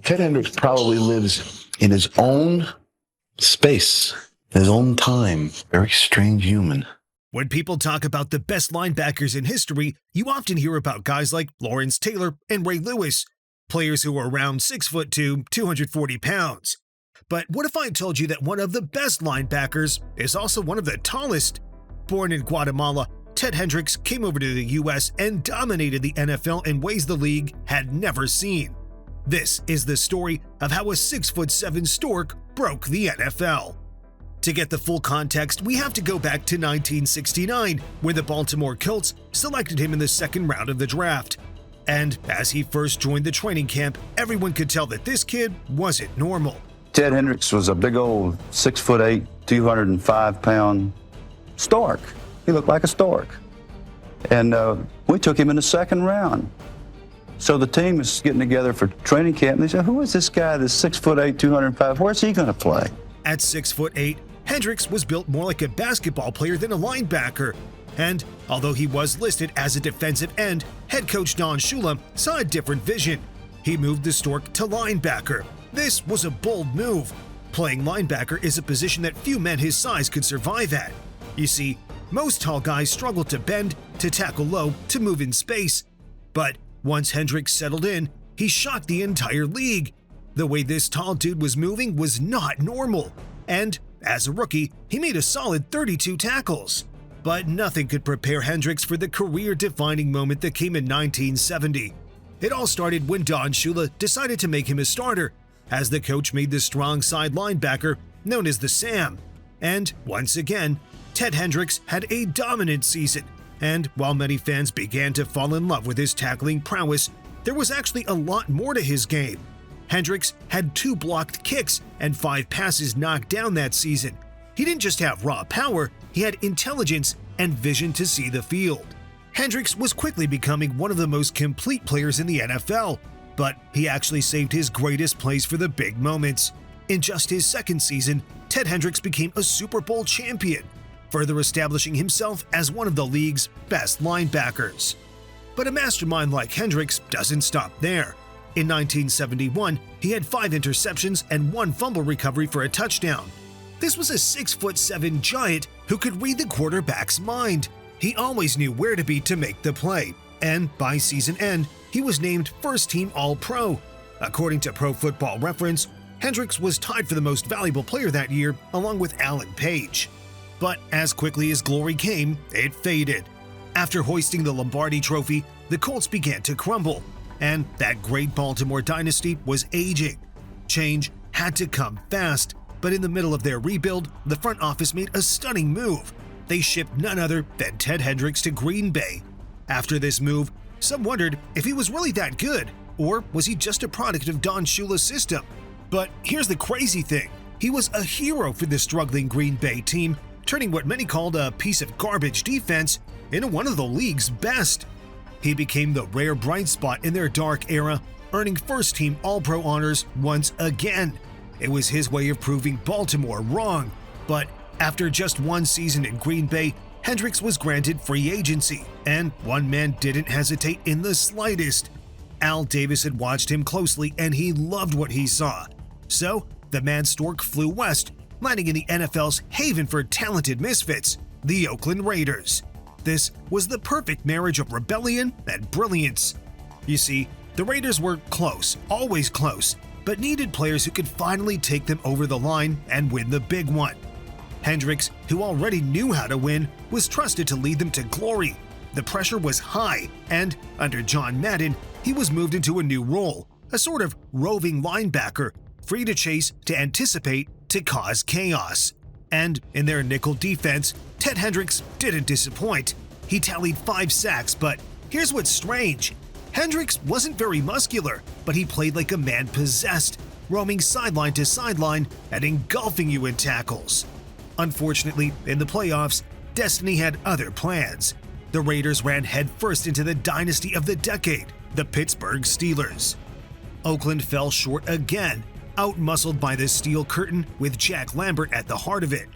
Ted Hendricks probably lives in his own space, his own time. Very strange human. When people talk about the best linebackers in history, you often hear about guys like Lawrence Taylor and Ray Lewis, players who are around 6'2", 240 pounds. But what if I told you that one of the best linebackers is also one of the tallest? Born in Guatemala, Ted Hendricks came over to the U.S. and dominated the NFL in ways the league had never seen. This is the story of how a 6'7" stork broke the NFL. To get the full context, we have to go back to 1969, where the Baltimore Colts selected him in the second round of the draft. And as he first joined the training camp, everyone could tell that this kid wasn't normal. Ted Hendricks was a big old 6'8", 205-pound stork. He looked like a stork. And we took him in the second round. So the team is getting together for training camp, and they said, who is this guy that's 6'8", 205? Where's he going to play? At 6'8", Hendricks was built more like a basketball player than a linebacker. And although he was listed as a defensive end, head coach Don Shula saw a different vision. He moved the stork to linebacker. This was a bold move. Playing linebacker is a position that few men his size could survive at. You see, most tall guys struggle to bend, to tackle low, to move in space. But once Hendricks settled in, he shocked the entire league. The way this tall dude was moving was not normal. And as a rookie, he made a solid 32 tackles. But nothing could prepare Hendricks for the career-defining moment that came in 1970. It all started when Don Shula decided to make him a starter, as the coach made the strong side linebacker known as the Sam. And once again, Ted Hendricks had a dominant season. And while many fans began to fall in love with his tackling prowess, there was actually a lot more to his game. Hendricks had 2 blocked kicks and 5 passes knocked down that season. He didn't just have raw power, he had intelligence and vision to see the field. Hendricks was quickly becoming one of the most complete players in the NFL, but he actually saved his greatest plays for the big moments. In just his second season, Ted Hendricks became a Super Bowl champion, further establishing himself as one of the league's best linebackers. But a mastermind like Hendricks doesn't stop there. In 1971, he had 5 interceptions and 1 fumble recovery for a touchdown. This was a 6'7" giant who could read the quarterback's mind. He always knew where to be to make the play, and by season end, he was named first-team All-Pro. According to Pro Football Reference, Hendricks was tied for the most valuable player that year, along with Alan Page. But as quickly as glory came, it faded. After hoisting the Lombardi Trophy, the Colts began to crumble, and that great Baltimore dynasty was aging. Change had to come fast, but in the middle of their rebuild, the front office made a stunning move. They shipped none other than Ted Hendricks to Green Bay. After this move, some wondered if he was really that good, or was he just a product of Don Shula's system? But here's the crazy thing. He was a hero for the struggling Green Bay team, turning what many called a piece of garbage defense into one of the league's best. He became the rare bright spot in their dark era, earning first-team All-Pro honors once again. It was his way of proving Baltimore wrong. But after just 1 season in Green Bay, Hendricks was granted free agency, and one man didn't hesitate in the slightest. Al Davis had watched him closely, and he loved what he saw. So, the Mad Stork flew west, landing in the NFL's haven for talented misfits, the Oakland Raiders. This was the perfect marriage of rebellion and brilliance. You see, the Raiders were close, always close, but needed players who could finally take them over the line and win the big one. Hendricks, who already knew how to win, was trusted to lead them to glory. The pressure was high, and under John Madden, he was moved into a new role, a sort of roving linebacker, free to chase, to anticipate, to cause chaos. And in their nickel defense, Ted Hendricks didn't disappoint. He tallied 5 sacks, but here's what's strange. Hendricks wasn't very muscular, but he played like a man possessed, roaming sideline to sideline and engulfing you in tackles. Unfortunately, in the playoffs, destiny had other plans. The Raiders ran headfirst into the dynasty of the decade, the Pittsburgh Steelers. Oakland fell short again, outmuscled by the Steel Curtain with Jack Lambert at the heart of it.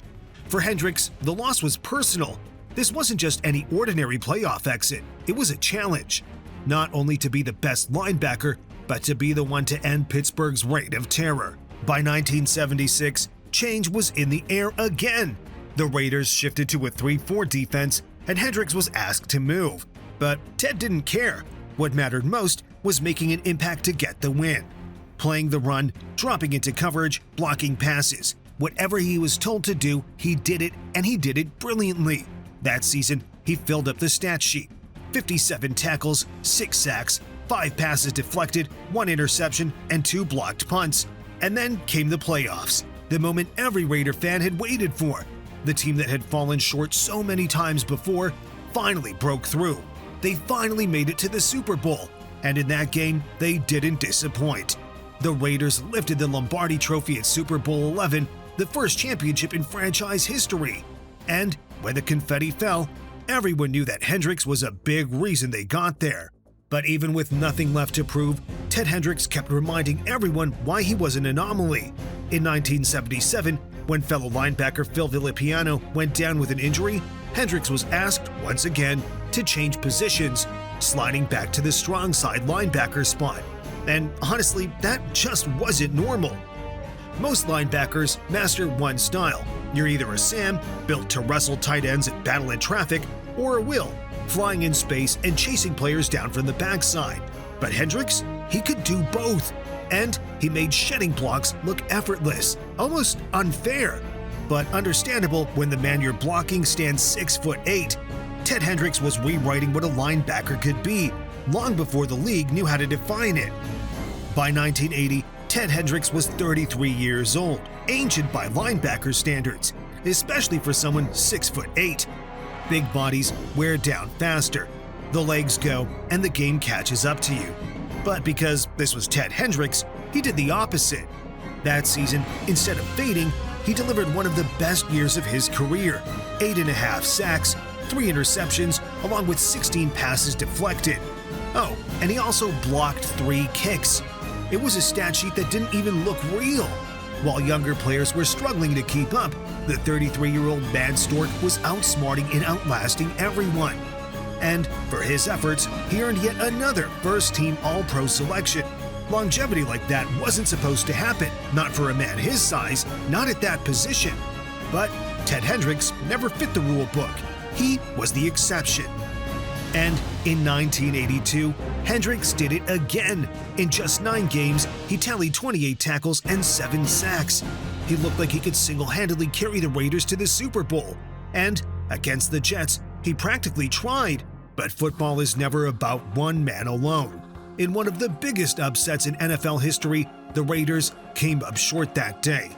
For Hendricks, the loss was personal. This wasn't just any ordinary playoff exit, it was a challenge. Not only to be the best linebacker, but to be the one to end Pittsburgh's reign of terror. By 1976, change was in the air again. The Raiders shifted to a 3-4 defense, and Hendricks was asked to move. But Ted didn't care. What mattered most was making an impact to get the win. Playing the run, dropping into coverage, blocking passes. Whatever he was told to do, he did it, and he did it brilliantly. That season, he filled up the stat sheet. 57 tackles, 6 sacks, 5 passes deflected, 1 interception, and 2 blocked punts. And then came the playoffs, the moment every Raider fan had waited for. The team that had fallen short so many times before finally broke through. They finally made it to the Super Bowl, and in that game, they didn't disappoint. The Raiders lifted the Lombardi Trophy at Super Bowl 11, the first championship in franchise history. And when the confetti fell, everyone knew that Hendricks was a big reason they got there. But even with nothing left to prove, Ted Hendricks kept reminding everyone why he was an anomaly. In 1977, when fellow linebacker Phil Villapiano went down with an injury, Hendricks was asked once again to change positions, sliding back to the strong side linebacker spot. And honestly, that just wasn't normal. Most linebackers master one style. You're either a Sam, built to wrestle tight ends and battle in traffic, or a Will, flying in space and chasing players down from the backside. But Hendricks, he could do both. And he made shedding blocks look effortless, almost unfair. But understandable when the man you're blocking stands 6'8". Ted Hendricks was rewriting what a linebacker could be, long before the league knew how to define it. By 1980, Ted Hendricks was 33 years old, ancient by linebacker standards, especially for someone 6'8". Big bodies wear down faster. The legs go, and the game catches up to you. But because this was Ted Hendricks, he did the opposite. That season, instead of fading, he delivered one of the best years of his career. 8.5 sacks, 3 interceptions, along with 16 passes deflected. Oh, and he also blocked 3 kicks. It was a stat sheet that didn't even look real. While younger players were struggling to keep up, the 33-year-old Mad Stork was outsmarting and outlasting everyone. And for his efforts, he earned yet another first-team All-Pro selection. Longevity like that wasn't supposed to happen, not for a man his size, not at that position. But Ted Hendricks never fit the rule book. He was the exception. And in 1982, Hendricks did it again. In just 9 games, he tallied 28 tackles and 7 sacks. He looked like he could single-handedly carry the Raiders to the Super Bowl. And against the Jets, he practically tried. But football is never about one man alone. In one of the biggest upsets in NFL history, the Raiders came up short that day.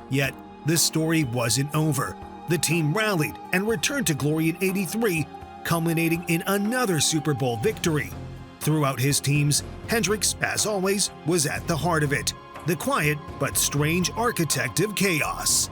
Yet, the story wasn't over. The team rallied and returned to glory in '83, culminating in another Super Bowl victory. Throughout his teams, Hendricks, as always, was at the heart of it, the quiet but strange architect of chaos.